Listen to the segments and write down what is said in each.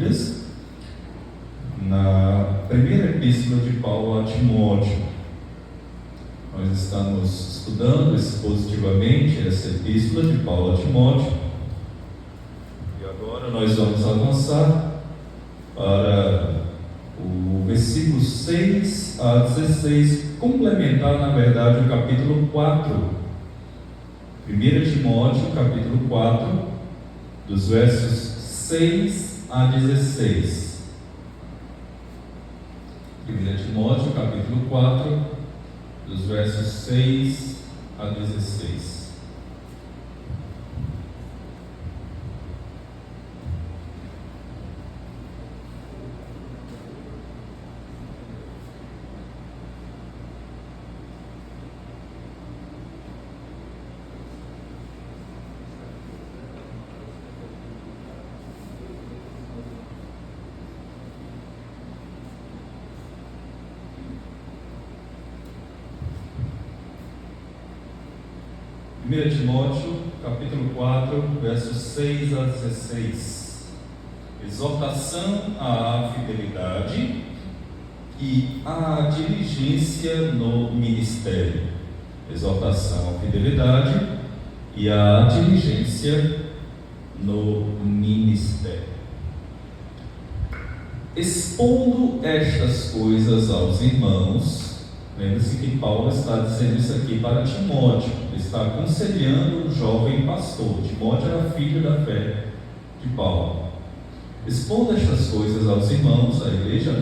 Bíblias na primeira epístola de Paulo a Timóteo. Nós estamos estudando expositivamente essa epístola de Paulo a Timóteo e agora nós vamos avançar para o versículo 6 a 16, complementar na verdade o capítulo 4. 1 Timóteo, capítulo 4, dos versos 6 a 16. 1 Timóteo, capítulo 4, dos versos 6 a 16. Timóteo, capítulo 4, versos 6 a 16. Exortação à fidelidade e à diligência no ministério. Exortação à fidelidade e à diligência no ministério. Expondo estas coisas aos irmãos, lembre-se que Paulo está dizendo isso aqui para Timóteo, ele está aconselhando o jovem pastor. Timóteo era filho da fé de Paulo. Expondo estas coisas aos irmãos, à igreja,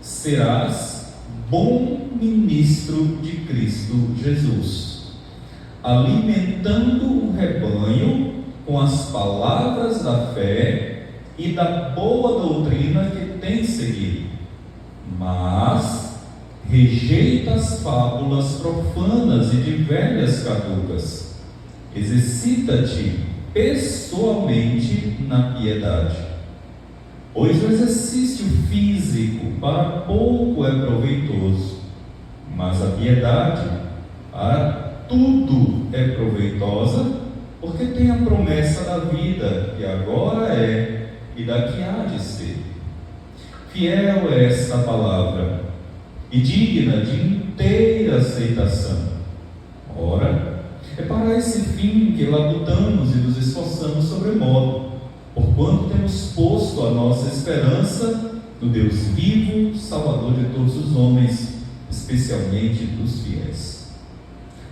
serás bom ministro de Cristo Jesus, alimentando o rebanho com as palavras da fé e da boa doutrina que tem seguido, mas rejeita as fábulas profanas e de velhas caducas. Exercita-te pessoalmente na piedade, pois o exercício físico para pouco é proveitoso, mas a piedade para tudo é proveitosa, porque tem a promessa da vida que agora é e da que há de ser. Fiel é esta palavra e digna de inteira aceitação. Ora, é para esse fim que labutamos e nos esforçamos sobremodo, porquanto temos posto a nossa esperança no Deus vivo, Salvador de todos os homens, especialmente dos fiéis.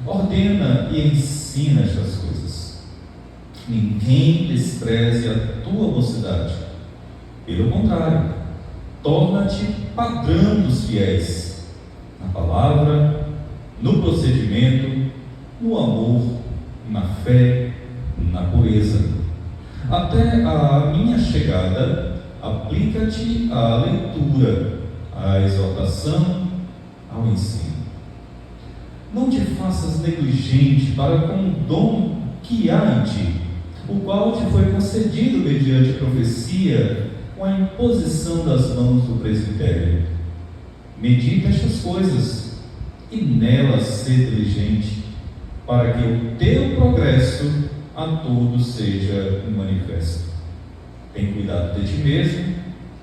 Ordena e ensina estas coisas. Ninguém despreze a tua mocidade. Pelo contrário, torna-te padrão dos fiéis, na palavra, no procedimento, no amor, na fé, na pureza. Até a minha chegada, aplica-te à leitura, à exortação, ao ensino. Não te faças negligente para com o dom que há em ti, o qual te foi concedido mediante profecia, com a imposição das mãos do presbitério. Medita estas coisas e nelas ser diligente, para que o teu progresso a todos seja manifesto. Tem cuidado de ti mesmo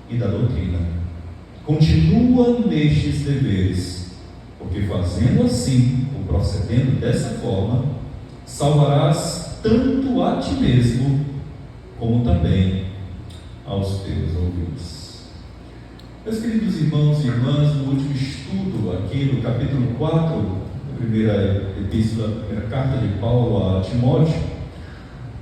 e da doutrina. Continua nestes deveres, porque fazendo assim, ou procedendo dessa forma, salvarás tanto a ti mesmo, como também aos teus ouvintes. Meus queridos irmãos e irmãs, no último estudo aqui no capítulo 4, da primeira epístola, da primeira carta de Paulo a Timóteo,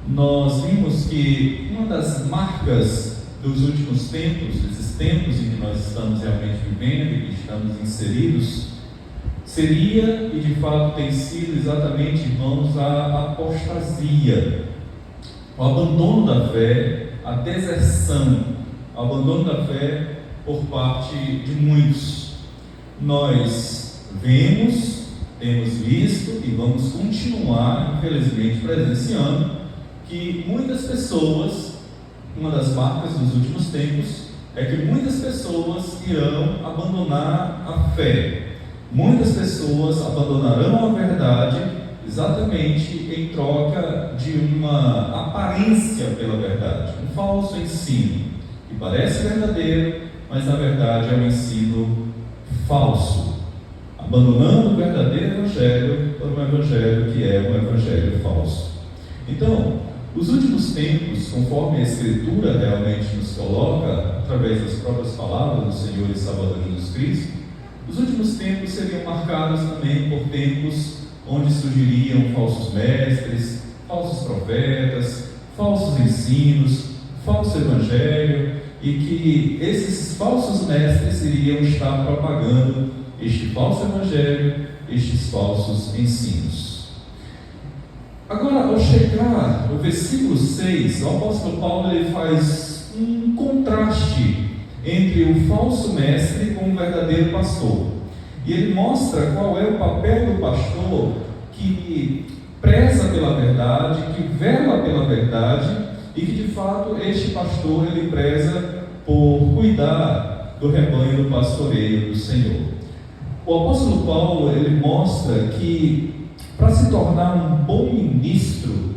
nós vimos que uma das marcas dos últimos tempos, desses tempos em que nós estamos realmente vivendo e que estamos inseridos, seria, e de fato tem sido exatamente, irmãos, a apostasia, o abandono da fé, a deserção, o abandono da fé por parte de muitos. Nós temos visto e vamos continuar, infelizmente, presenciando que muitas pessoas, uma das marcas dos últimos tempos, é que muitas pessoas irão abandonar a fé. Muitas pessoas abandonarão a verdade exatamente em troca de uma aparência pela verdade, um falso ensino. que parece verdadeiro, mas na verdade é um ensino falso, abandonando o verdadeiro evangelho por um evangelho que é um evangelho falso. Então, os últimos tempos, conforme a Escritura realmente nos coloca, através das próprias palavras do Senhor e Salvador Jesus Cristo, os últimos tempos seriam marcados também por tempos onde surgiriam falsos mestres, falsos profetas, falsos ensinos, falso evangelho, e que esses falsos mestres iriam estar propagando este falso evangelho, estes falsos ensinos. Agora, ao chegar no versículo 6, o apóstolo Paulo ele faz um contraste entre o falso mestre com o verdadeiro pastor. E ele mostra qual é o papel do pastor que preza pela verdade, que vela pela verdade, e que de fato este pastor ele preza por cuidar do rebanho do pastoreio do Senhor. O apóstolo Paulo ele mostra que para se tornar um bom ministro,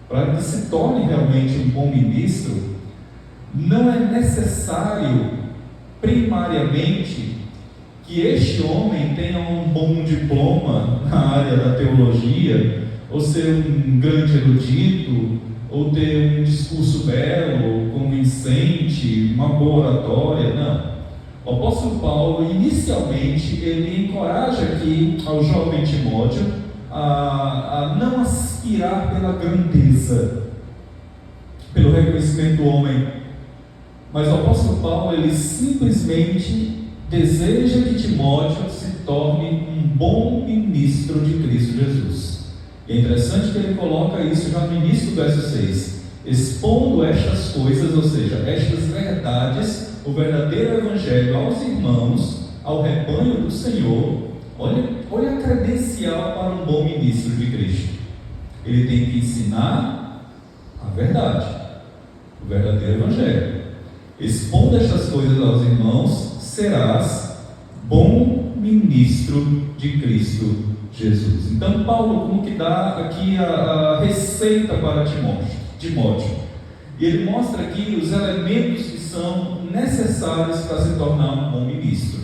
para que se torne realmente um bom ministro, não é necessário primariamente que este homem tenha um bom diploma na área da teologia, ou ser um grande erudito, ou ter um discurso belo, convincente, uma boa oratória. Não. O apóstolo Paulo, inicialmente, ele encoraja aqui ao jovem Timóteo a não aspirar pela grandeza, pelo reconhecimento do homem, mas o apóstolo Paulo, ele simplesmente deseja que Timóteo se torne um bom ministro de Cristo Jesus. E é interessante que ele coloca isso já no início do verso 6, expondo estas coisas, ou seja, estas verdades, o verdadeiro evangelho aos irmãos, ao rebanho do Senhor. Olha a credencial para um bom ministro de Cristo. Ele tem que ensinar a verdade, o verdadeiro evangelho. Expondo estas coisas aos irmãos, serás bom ministro de Cristo Jesus. Então Paulo como que dá aqui a receita para Timóteo. E ele mostra aqui os elementos que são necessários para se tornar um bom ministro.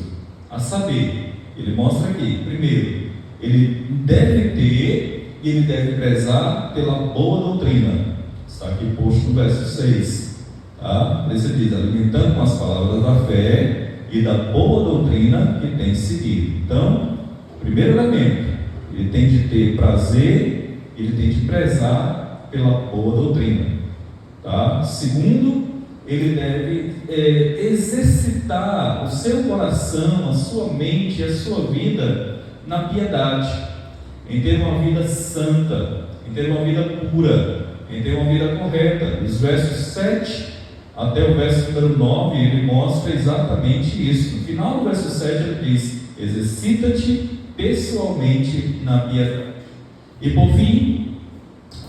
A saber, ele mostra aqui, primeiro, ele deve ter e ele deve prezar pela boa doutrina. Está aqui posto no verso 6. Tá? Ele diz, alimentando com as palavras da fé e da boa doutrina que tem seguido. Então, primeiro elemento, ele tem de ter prazer, ele tem de prezar pela boa doutrina. Tá? Segundo, ele deve exercitar o seu coração, a sua mente, a sua vida na piedade, em ter uma vida santa, em ter uma vida pura, em ter uma vida correta. Os versos 7 até o verso número 9, ele mostra exatamente isso. No final do verso 7 ele diz, exercita-te pessoalmente na piedade. E por fim,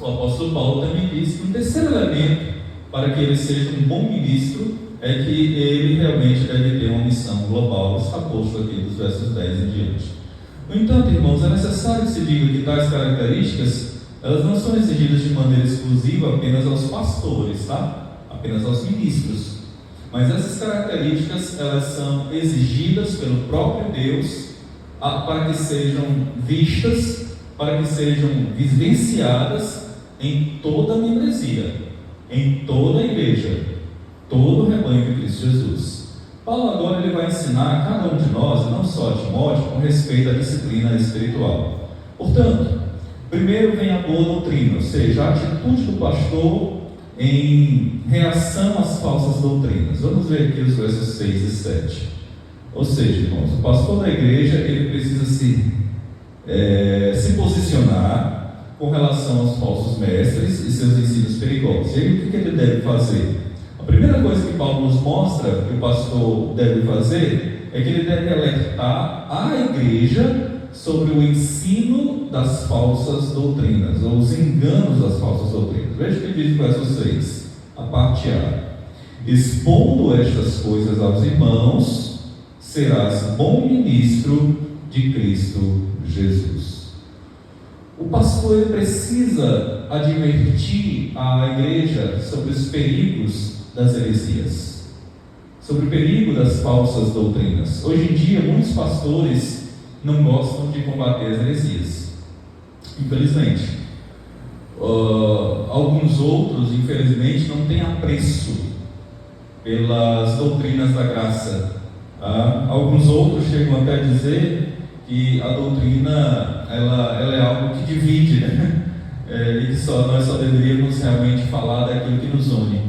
o apóstolo Paulo também diz que um terceiro elemento para que ele seja um bom ministro é que ele realmente deve ter uma missão global. Está posto aqui dos versos 10 em diante. No entanto, irmãos, é necessário que se diga que tais características elas não são exigidas de maneira exclusiva apenas aos pastores, tá? Apenas aos ministros, mas essas características elas são exigidas pelo próprio Deus para que sejam vistas, para que sejam vivenciadas em toda a membresia, em toda a igreja, todo o rebanho de Cristo Jesus. Paulo agora ele vai ensinar a cada um de nós, não só a Timóteo, com respeito à disciplina espiritual. Portanto, primeiro vem a boa doutrina, ou seja, a atitude do pastor em reação às falsas doutrinas. Vamos ver aqui os versos 6 e 7. Ou seja, irmãos, o pastor da igreja ele precisa se posicionar com relação aos falsos mestres e seus ensinos perigosos. E aí, o que ele deve fazer? A primeira coisa que Paulo nos mostra que o pastor deve fazer é que ele deve alertar a igreja sobre o ensino das falsas doutrinas, ou os enganos das falsas doutrinas. Veja o que diz no verso 6, a parte A. Expondo estas coisas aos irmãos, serás bom ministro de Cristo Jesus. O pastor ele precisa advertir a igreja sobre os perigos das heresias. sobre o perigo das falsas doutrinas. Hoje em dia, muitos pastores não gostam de combater as heresias, infelizmente. Alguns outros, infelizmente, não têm apreço pelas doutrinas da graça. Alguns outros chegam até a dizer que a doutrina ela é algo que divide, né? E que nós só deveríamos realmente falar daquilo que nos une.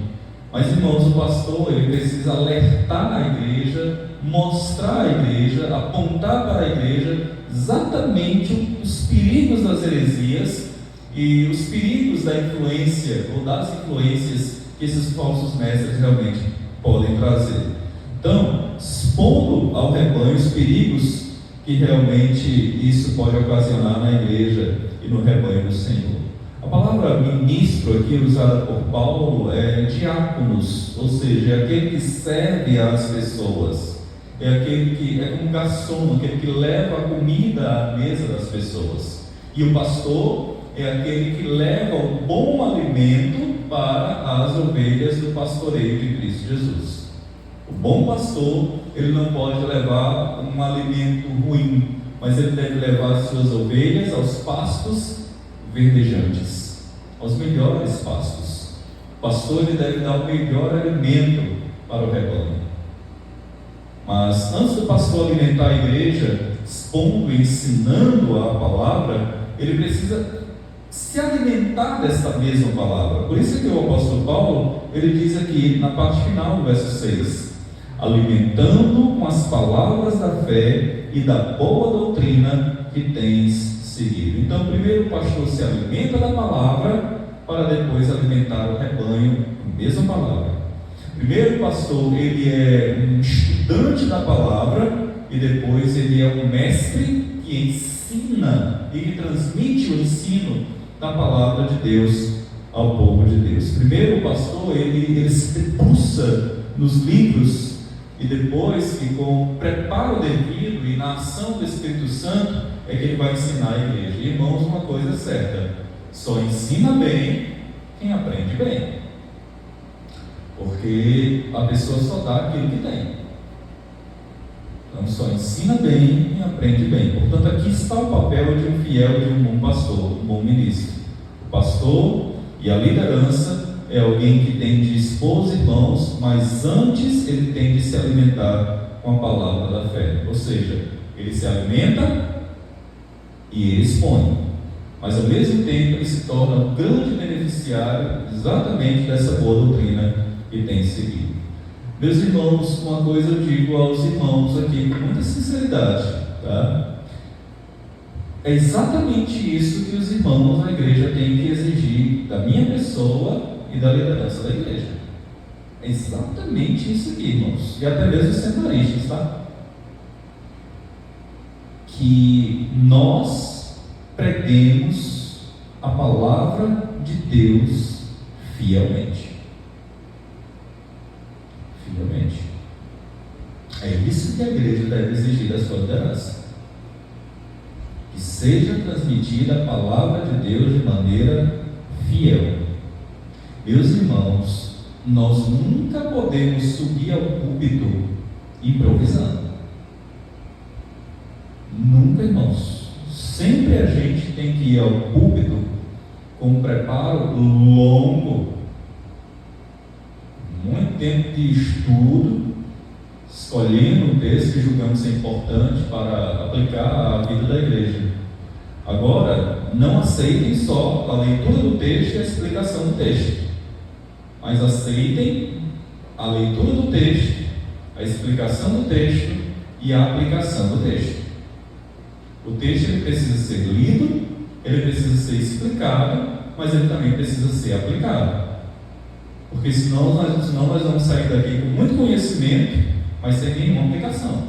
Mas, irmãos, o pastor ele precisa alertar a igreja, mostrar à igreja, apontar para a igreja exatamente os perigos das heresias e os perigos da influência ou das influências que esses falsos mestres realmente podem trazer. Então, expondo ao rebanho os perigos que realmente isso pode ocasionar na igreja e no rebanho do Senhor. A palavra ministro aqui usada por Paulo é diáconos, ou seja, é aquele que serve às pessoas, é aquele que é como garçom, aquele que leva a comida à mesa das pessoas. E o pastor é aquele que leva o bom alimento para as ovelhas do pastoreio de Cristo Jesus. O bom pastor, ele não pode levar um alimento ruim, mas ele deve levar as suas ovelhas aos pastos verdejantes, aos melhores pastos. O pastor ele deve dar o melhor alimento para o rebanho. Mas antes do pastor alimentar a igreja, expondo e ensinando a palavra, ele precisa se alimentar desta mesma palavra. Por isso que o apóstolo Paulo, ele diz aqui na parte final do verso 6, alimentando com as palavras da fé e da boa doutrina que tens seguido. Então, primeiro o pastor se alimenta da palavra, para depois alimentar o rebanho com a mesma palavra. Primeiro o pastor, ele é um estudante da palavra, e depois ele é um mestre que ensina e que transmite o ensino da palavra de Deus ao povo de Deus. Primeiro o pastor, ele se debruça nos livros, e depois que com preparo devido e na ação do Espírito Santo é que ele vai ensinar a igreja. E, irmãos, uma coisa é certa, só ensina bem quem aprende bem, porque a pessoa só dá aquilo que tem. Então só ensina bem quem aprende bem. Portanto, aqui está o papel de um fiel, de um bom pastor, um bom ministro. O pastor e a liderança é alguém que tem de expor os irmãos, mas antes ele tem de se alimentar com a palavra da fé. Ou seja, ele se alimenta e ele expõe, mas ao mesmo tempo ele se torna um grande beneficiário exatamente dessa boa doutrina que tem seguido. Meus irmãos, uma coisa eu digo aos irmãos aqui com muita sinceridade, tá? É exatamente isso que os irmãos da igreja têm que exigir da minha pessoa e da liderança da igreja. É exatamente isso aqui, irmãos, e até mesmo os seminaristas, tá? Que nós preguemos a palavra de Deus fielmente. Fielmente. É isso que a igreja deve exigir da sua liderança. Que seja transmitida a palavra de Deus de maneira fiel. Meus irmãos, nós nunca podemos subir ao púlpito improvisando. Nunca, irmãos. Sempre a gente tem que ir ao púlpito com um preparo longo, muito tempo de estudo, escolhendo o texto que julgamos ser importante para aplicar à vida da igreja. Agora, não aceitem só a leitura do texto e a explicação do texto, mas aceitem a leitura do texto, a explicação do texto e a aplicação do texto. O texto ele precisa ser lido, ele precisa ser explicado, mas ele também precisa ser aplicado. Porque senão nós vamos sair daqui com muito conhecimento, mas sem nenhuma aplicação.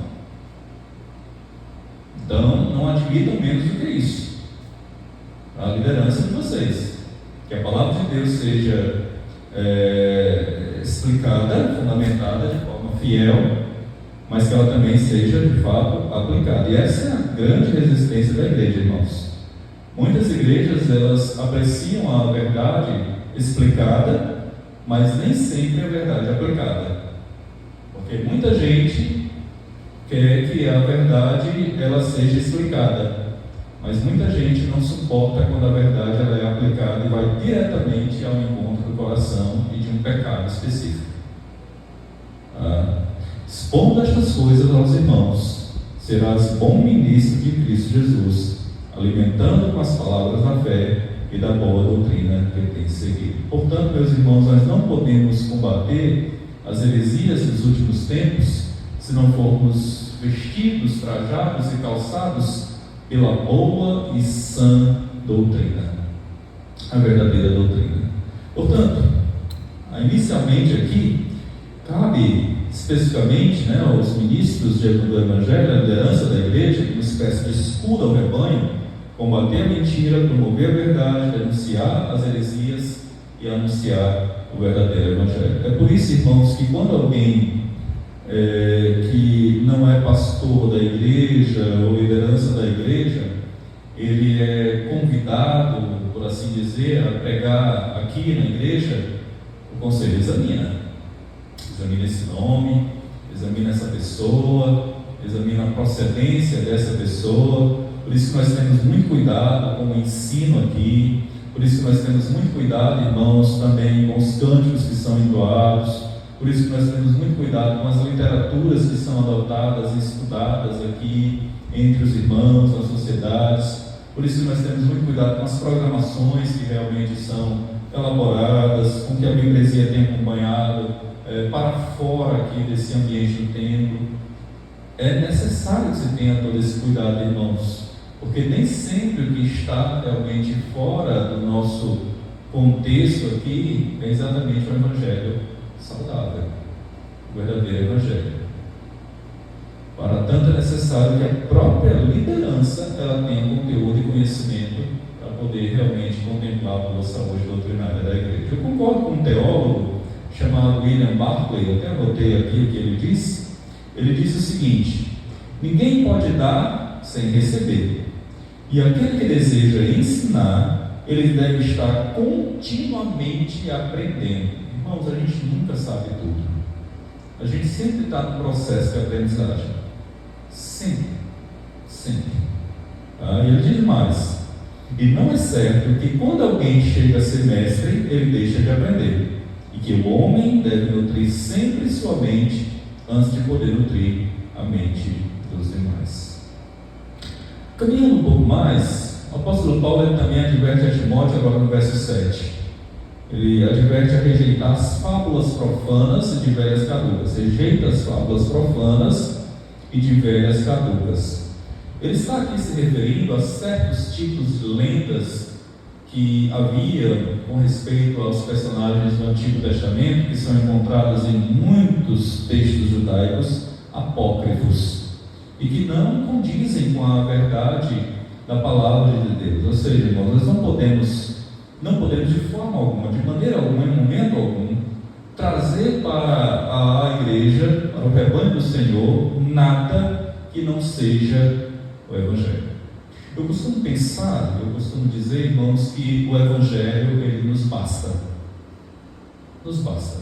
Então, não admitam menos do que isso. A liderança de vocês, que a palavra de Deus seja explicada, fundamentada de forma fiel, mas que ela também seja de fato aplicada. E essa é a grande resistência da igreja, irmãos. Muitas igrejas, elas apreciam a verdade explicada, mas nem sempre a verdade aplicada. Porque muita gente quer que a verdade ela seja explicada, mas muita gente não suporta quando a verdade ela é aplicada e vai diretamente ao encontro do coração e de um pecado específico. Expondo estas coisas aos irmãos, serás bom ministro de Cristo Jesus, alimentando com as palavras da fé e da boa doutrina que tem seguido. Portanto, meus irmãos, nós não podemos combater as heresias dos últimos tempos se não formos vestidos, trajados e calçados pela boa e sã doutrina, a verdadeira doutrina. Portanto, inicialmente aqui, cabe especificamente aos ministros do Evangelho, a liderança da igreja, uma espécie de escudo ao rebanho, combater a mentira, promover a verdade, denunciar as heresias e anunciar o verdadeiro Evangelho. É por isso, irmãos, que quando alguém que não é pastor da igreja ou liderança da igreja, ele é convidado, por assim dizer, a pregar aqui na igreja, o conselho examina esse nome, examina essa pessoa, examina a procedência dessa pessoa. Por isso que nós temos muito cuidado com o ensino aqui, por isso que nós temos muito cuidado, irmãos, também com os cânticos que são entoados, por isso que nós temos muito cuidado com as literaturas que são adotadas e estudadas aqui entre os irmãos, nas sociedades. Por isso que nós temos muito cuidado com as programações que realmente são elaboradas, com que a membresia tem acompanhado para fora aqui desse ambiente do templo. É necessário que se tenha todo esse cuidado, irmãos, porque nem sempre o que está realmente fora do nosso contexto aqui é exatamente o Evangelho saudável, o verdadeiro Evangelho. Para tanto é necessário que a própria liderança ela tenha conteúdo e conhecimento para poder realmente contemplar a boa saúde doutrinária da igreja. Eu concordo com um teólogo chamado William Barclay, eu até anotei aqui o que ele disse. Ele disse o seguinte: ninguém pode dar sem receber, e aquele que deseja ensinar, ele deve estar continuamente aprendendo. Irmãos, a gente nunca sabe tudo, a gente sempre está no processo de aprendizagem, sempre. E ele diz mais: e não é certo que quando alguém chega a ser mestre, ele deixa de aprender, e que o homem deve nutrir sempre sua mente antes de poder nutrir a mente dos demais. Caminhando um pouco mais, o apóstolo Paulo ele também adverte a Timóteo, agora no verso 7. Ele adverte a rejeitar as fábulas profanas e de velhas caducas. Rejeita as fábulas profanas e de velhas caducas. Ele está aqui se referindo a certos tipos de lendas que havia com respeito aos personagens do Antigo Testamento, que são encontrados em muitos textos judaicos apócrifos e que não condizem com a verdade da palavra de Deus. Ou seja, irmãos, nós não podemos de forma alguma, de maneira alguma, em momento algum, trazer para a igreja, para o rebanho do Senhor, nada que não seja o Evangelho. Eu costumo dizer, irmãos, que o Evangelho, ele nos basta. Nos basta.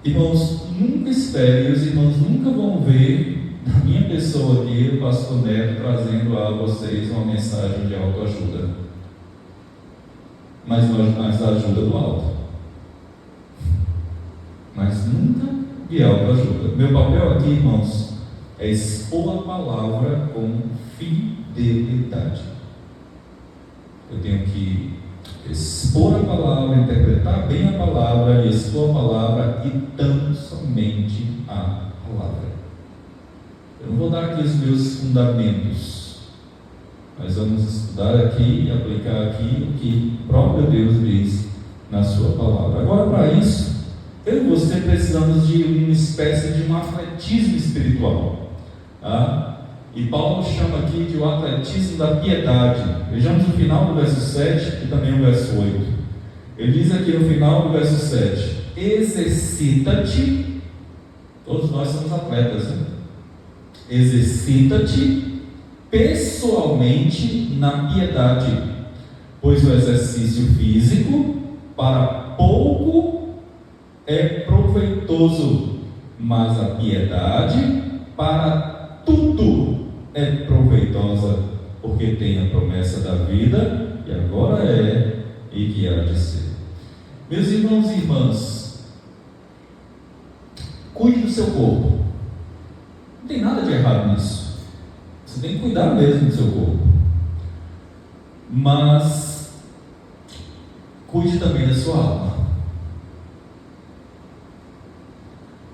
Irmãos, nunca espere, os irmãos nunca vão ver na minha pessoa aqui, o pastor Neto, trazendo a vocês uma mensagem de autoajuda. Mas a ajuda do alto. Mas nunca de autoajuda. Meu papel aqui, irmãos, é expor a palavra com fidelidade. Eu tenho que expor a palavra, interpretar bem a palavra e expor a palavra e tão somente a palavra. Eu não vou dar aqui os meus fundamentos, mas vamos estudar aqui e aplicar aqui o que o próprio Deus diz na sua palavra. Agora, para isso, eu e você precisamos de uma espécie de um atletismo espiritual, tá? E Paulo chama aqui de o atletismo da piedade. Vejamos o final do verso 7 e também o verso 8. Ele diz aqui no final do verso 7: exercita-te. Todos nós somos atletas, né? Exercita-te pessoalmente na piedade, pois o exercício físico para pouco é proveitoso, mas a piedade para tudo é proveitosa, porque tem a promessa da vida, que agora é e que há de ser. Meus irmãos e irmãs, cuide do seu corpo. Não tem nada de errado nisso. Você tem que cuidar mesmo do seu corpo. Mas cuide também da sua alma.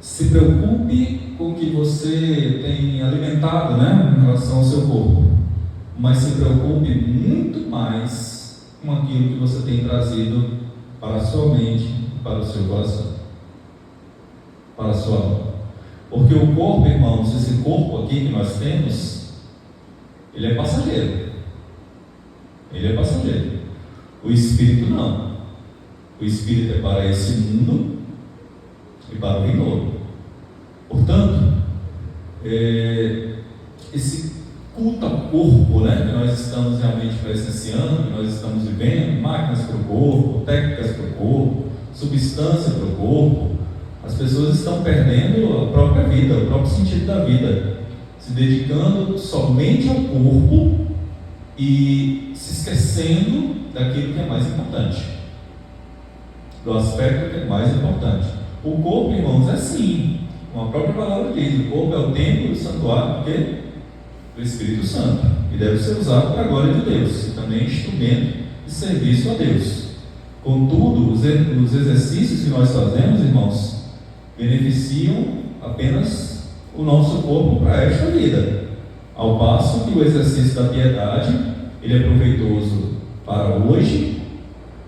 Se preocupe com o que você tem alimentado, em relação ao seu corpo. Mas se preocupe muito mais com aquilo que você tem trazido para a sua mente, para o seu coração, para a sua alma. Porque o corpo, irmãos, esse corpo aqui que nós temos, ele é passageiro. Ele é passageiro. O espírito não. O espírito é para esse mundo e para o vindouro. Portanto, esse culto ao corpo, que nós estamos realmente presenciando, que nós estamos vivendo, máquinas para o corpo, técnicas para o corpo, substância para o corpo, as pessoas estão perdendo a própria vida, o próprio sentido da vida, se dedicando somente ao corpo e se esquecendo daquilo que é mais importante, do aspecto que é mais importante. O corpo, irmãos, é sim, como a própria palavra diz, o corpo é o templo do santuário do Espírito Santo, e deve ser usado para a glória de Deus, e também instrumento de serviço a Deus. Contudo, os exercícios que nós fazemos, irmãos, beneficiam apenas o nosso corpo para esta vida, ao passo que o exercício da piedade, ele é proveitoso para hoje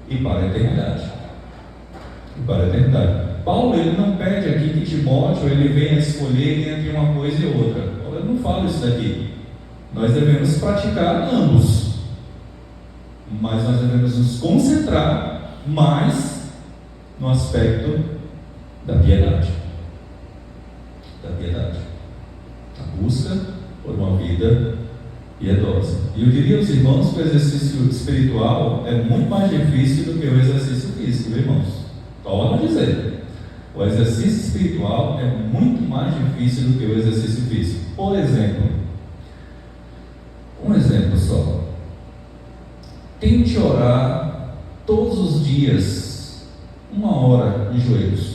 e para a eternidade. Paulo, ele não pede aqui que Timóteo ele venha escolher entre uma coisa e outra. Paulo, ele não fala isso daqui. Nós devemos praticar ambos, mas nós devemos nos concentrar mais no aspecto da piedade. A busca por uma vida piedosa. E eu diria aos irmãos que o exercício espiritual é muito mais difícil do que o exercício físico, irmãos. Torno a dizer, o exercício espiritual é muito mais difícil do que o exercício físico. Por exemplo, um exemplo só. Tente orar todos os dias 1 hora de joelhos.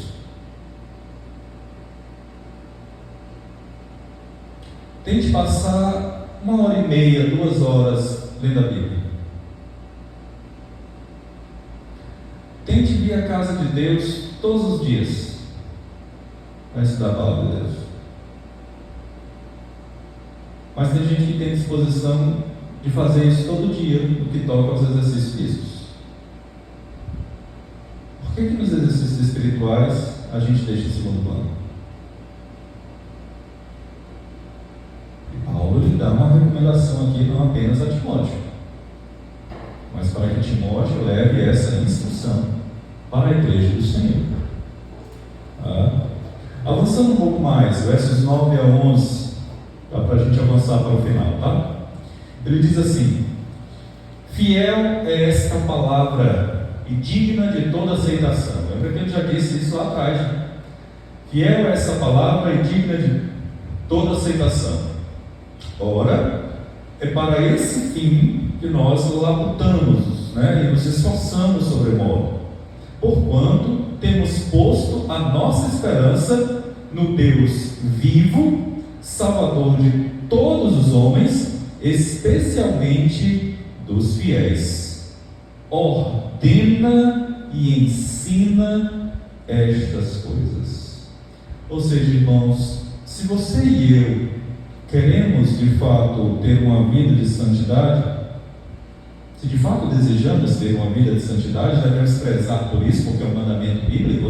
Tente passar 1h30, 2 horas lendo a Bíblia. Tente vir à casa de Deus todos os dias para estudar a palavra de Deus. Mas tem gente que tem disposição de fazer isso todo dia no que toca aos exercícios físicos. Por que nos exercícios espirituais a gente deixa em segundo plano? E Paulo lhe dá uma recomendação aqui, não apenas a Timóteo, mas para que Timóteo leve essa instrução para a igreja do Senhor. Avançando um pouco mais, versos 9 a 11, dá para a gente avançar para o final, tá? Ele diz assim: fiel é esta palavra e digna de toda aceitação. Lembra que ele já disse isso lá atrás, né? Fiel é essa palavra e digna de toda aceitação. Ora, é para esse fim que nós labutamos, e nos esforçamos sobremodo, porquanto temos posto a nossa esperança no Deus vivo, Salvador de todos os homens, especialmente dos fiéis. Ordena e ensina estas coisas. Ou seja, irmãos, se você e eu queremos de fato ter uma vida de santidade, se de fato desejamos ter uma vida de santidade, devemos prezar por isso, porque é um mandamento bíblico,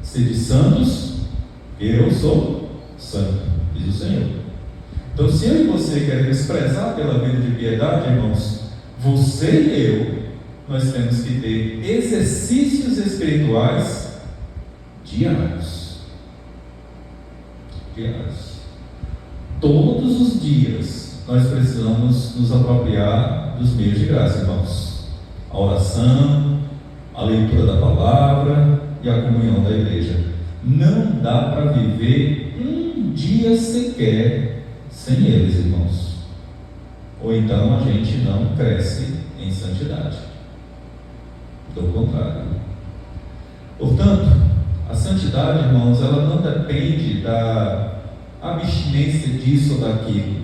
Sede santos, eu sou santo, diz o Senhor. Então, se eu e você queremos prezar pela vida de piedade, irmãos, você e eu, nós temos que ter exercícios espirituais diários. Todos os dias nós precisamos nos apropriar dos meios de graça, irmãos. A oração, a leitura da palavra e a comunhão da igreja. não dá para viver um dia sequer sem eles, irmãos. Ou então a gente não cresce em santidade. Do contrário. Portanto, a santidade, irmãos, ela não depende da abstinência disso ou daquilo.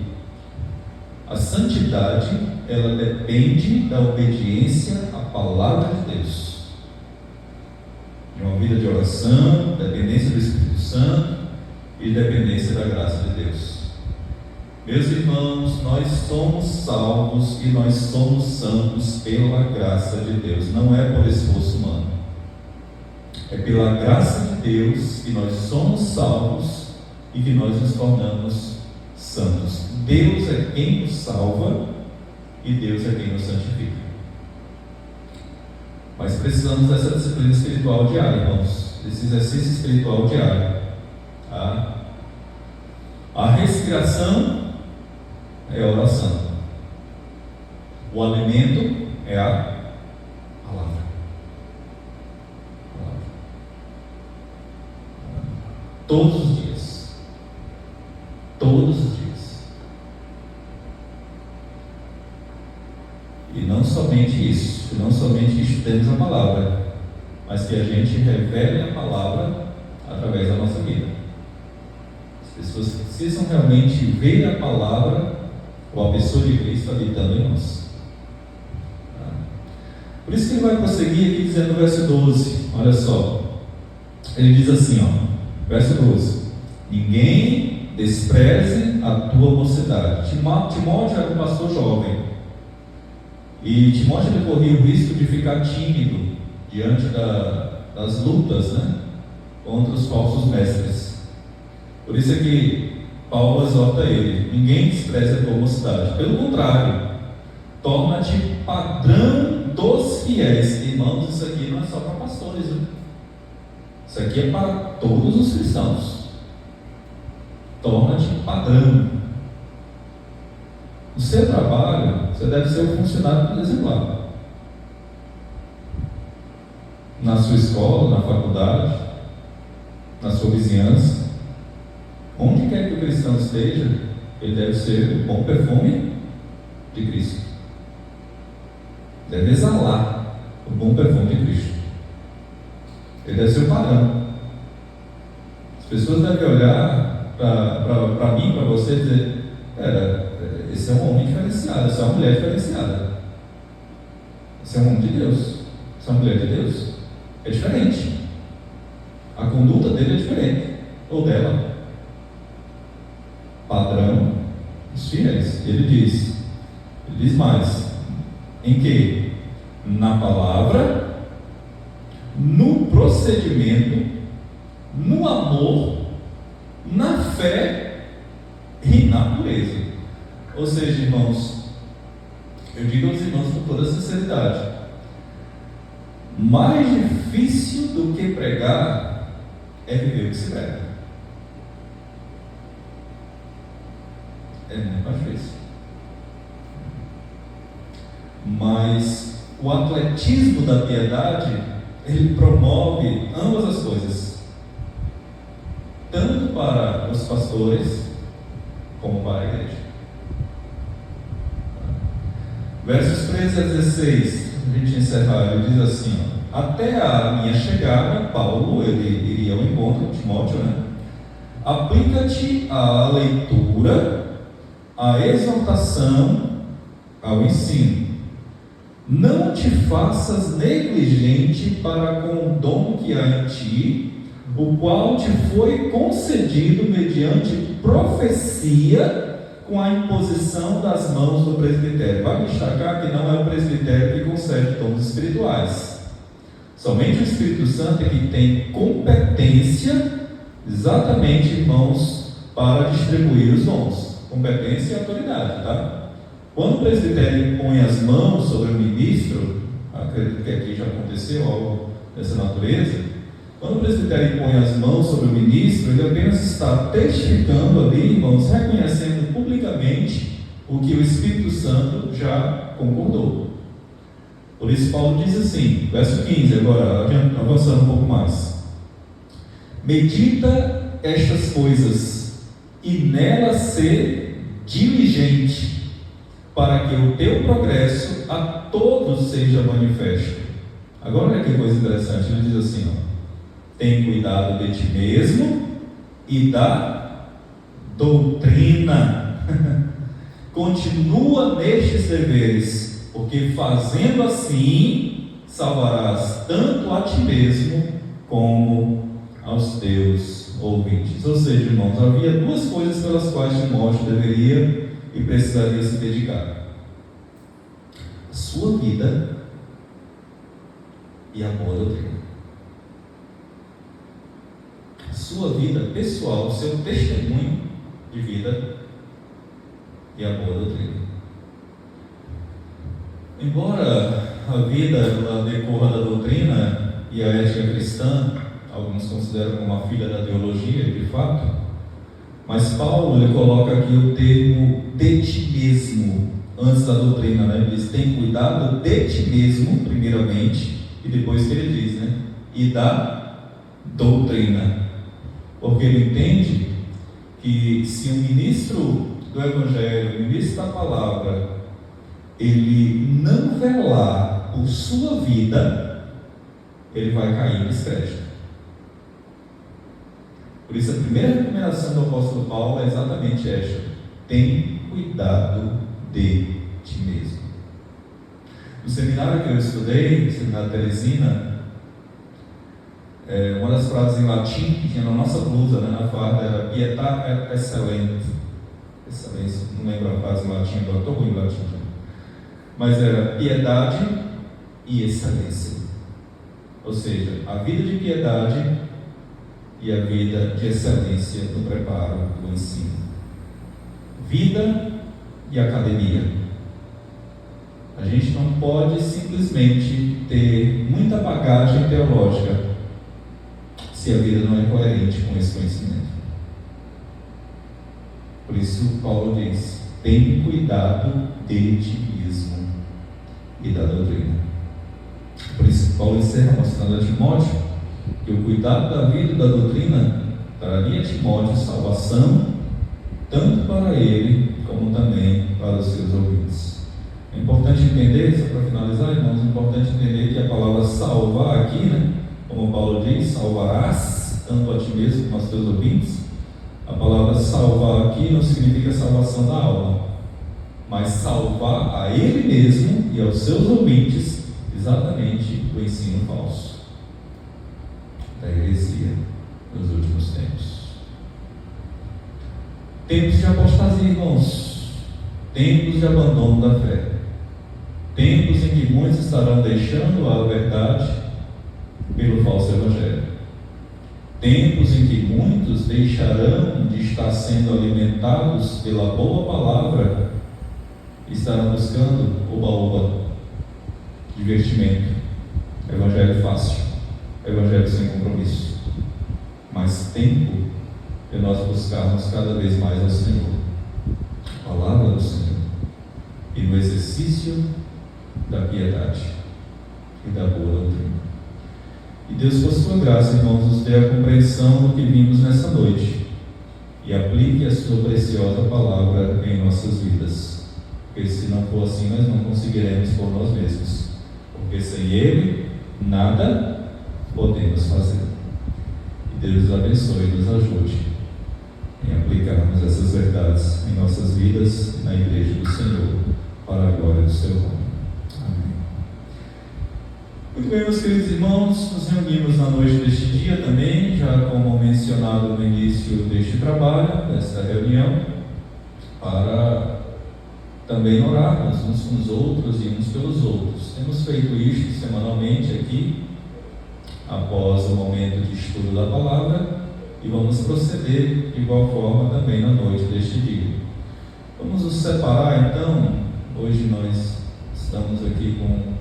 A santidade, ela depende da obediência à palavra de Deus. De uma vida de oração, dependência do Espírito Santo e dependência da graça de Deus. Meus irmãos, nós somos salvos e nós somos santos pela graça de Deus, não é por esforço humano. É pela graça de Deus que nós somos salvos e que nós nos tornamos santos. Deus é quem nos salva e Deus é quem nos santifica. Mas precisamos dessa disciplina espiritual diária, irmãos, desse exercício espiritual diário. Tá? A respiração é a oração. O alimento é a palavra. Todos os dias. Todos os dias. E não somente isso, não somente estudemos a palavra, mas que a gente revele a palavra através da nossa vida. As pessoas precisam realmente ver a palavra ou a pessoa de Cristo habitando em nós. Por isso que ele vai prosseguir aqui dizendo no verso 12, olha só, ele diz assim, verso 12: ninguém despreze a tua mocidade. Timóteo era um pastor jovem, e Timóteo corria o risco de ficar tímido diante das lutas, contra os falsos mestres. Por isso é que Paulo exorta ele: ninguém despreze a tua mocidade, pelo contrário, torna-te padrão dos fiéis. Irmãos, isso aqui não é só para pastores, isso aqui é para todos os cristãos. Torna-te padrão. No seu trabalho, você deve ser o funcionário exemplar. Na sua escola, na faculdade, na sua vizinhança, onde quer que o cristão esteja, ele deve ser o bom perfume de Cristo. Deve exalar o bom perfume de Cristo. Ele deve ser o padrão. As pessoas devem olhar para mim, para você, e dizer: esse é um homem diferenciado, essa é uma mulher diferenciada. Esse é um homem de Deus, essa é uma mulher de Deus. É diferente. A conduta dele é diferente, ou dela. Padrão dos fiéis. Ele diz mais: em que? Na palavra, no procedimento, no amor, na fé e na pureza. Ou seja, irmãos, eu digo aos irmãos com toda sinceridade: mais difícil do que pregar é viver o que se prega. É muito mais difícil. Mas o atletismo da piedade, ele promove ambas as coisas, tanto para os pastores como para a igreja. Versos 13 a 16, a gente encerrar, ele diz assim: até a minha chegada, Paulo, ele iria ao encontro de Timóteo, aplica-te à leitura, à exortação, ao ensino. Não te faças negligente para com o dom que há em ti, o qual te foi concedido mediante profecia, com a imposição das mãos do presbitério. Vai destacar que não é o presbitério que concede dons espirituais. Somente o Espírito Santo é que tem competência, exatamente, irmãos, para distribuir os dons. Competência e autoridade, tá? Quando o presbitério põe as mãos sobre o ministro, acredito que aqui já aconteceu algo dessa natureza. Quando o presbitério põe as mãos sobre o ministro, ele apenas está testificando ali, irmãos, reconhecendo publicamente o que o Espírito Santo já concordou. Por isso Paulo diz assim, verso 15, agora avançando um pouco mais: Medita estas coisas e nelas ser diligente, para que o teu progresso a todos seja manifesto. Agora olha que coisa interessante, ele diz assim, tem cuidado de ti mesmo e da doutrina. Continua nestes deveres, porque fazendo assim salvarás tanto a ti mesmo como aos teus ouvintes. Ou seja, irmãos, havia duas coisas pelas quais Timóteo deveria e precisaria se dedicar: a sua vida e a boa doutrina. A sua vida pessoal, o seu testemunho de vida e a boa doutrina. Embora a vida decorra da doutrina e a ética cristã, alguns consideram como a filha da teologia, de fato, mas Paulo ele coloca aqui o termo de ti mesmo antes da doutrina, né? Ele diz: tem cuidado de ti mesmo, primeiramente, e depois que ele diz, né? E da doutrina, porque ele entende que se o ministro do Evangelho, o ministro da palavra, ele não velar por sua vida, ele vai cair em descrédito. Por isso a primeira recomendação do apóstolo Paulo é exatamente esta: tem cuidado de ti mesmo. No seminário que eu estudei, no seminário Teresina, uma das frases em latim que tinha na nossa blusa, né, na farda, era pietate excellente. Excelência, não lembro a frase em latim, agora estou ruim em latim. Mas era piedade e excelência. Ou seja, a vida de piedade e a vida de excelência no preparo do ensino. Vida e academia. A gente não pode simplesmente ter muita bagagem teológica se a vida não é coerente com esse conhecimento. Por isso Paulo diz: tem cuidado de ti mesmo e da doutrina. Por isso Paulo encerra mostrando a Timóteo que o cuidado da vida e da doutrina traria a Timóteo salvação, tanto para ele como também para os seus ouvintes. É importante entender, só para finalizar, irmãos, é importante entender que a palavra salvar aqui, né, como Paulo diz, salvarás tanto a ti mesmo como aos teus ouvintes. A palavra salvar aqui não significa salvação da alma, mas salvar a ele mesmo e aos seus ouvintes exatamente do ensino falso da heresia nos últimos tempos. Tempos de apostasia, irmãos, tempos de abandono da fé, tempos em que muitos estarão deixando a verdade pelo falso evangelho, tempos em que muitos deixarão de estar sendo alimentados pela boa palavra e estarão buscando oba-oba, divertimento, evangelho fácil, evangelho sem compromisso. Mas tempo é nós buscarmos cada vez mais ao Senhor, a palavra do Senhor, e no exercício da piedade e da boa doutrina. E Deus, por sua graça, irmãos, nos dê a compreensão do que vimos nessa noite e aplique a sua preciosa palavra em nossas vidas, porque se não for assim, nós não conseguiremos por nós mesmos, porque sem Ele nada podemos fazer. E Deus nos abençoe e nos ajude em aplicarmos essas verdades em nossas vidas e na igreja do Senhor, para a glória do seu nome. Amém. Muito bem, meus queridos irmãos, nos reunimos na noite deste dia também, já como mencionado no início deste trabalho, desta reunião, para também orarmos uns com os outros e uns pelos outros. Temos feito isto semanalmente aqui, após o momento de estudo da palavra, e vamos proceder de igual forma também na noite deste dia. Vamos nos separar então. Hoje nós estamos aqui com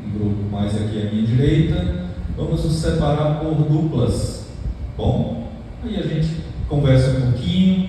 um grupo mais aqui à minha direita. Vamos nos separar por duplas. Bom, aí a gente conversa um pouquinho,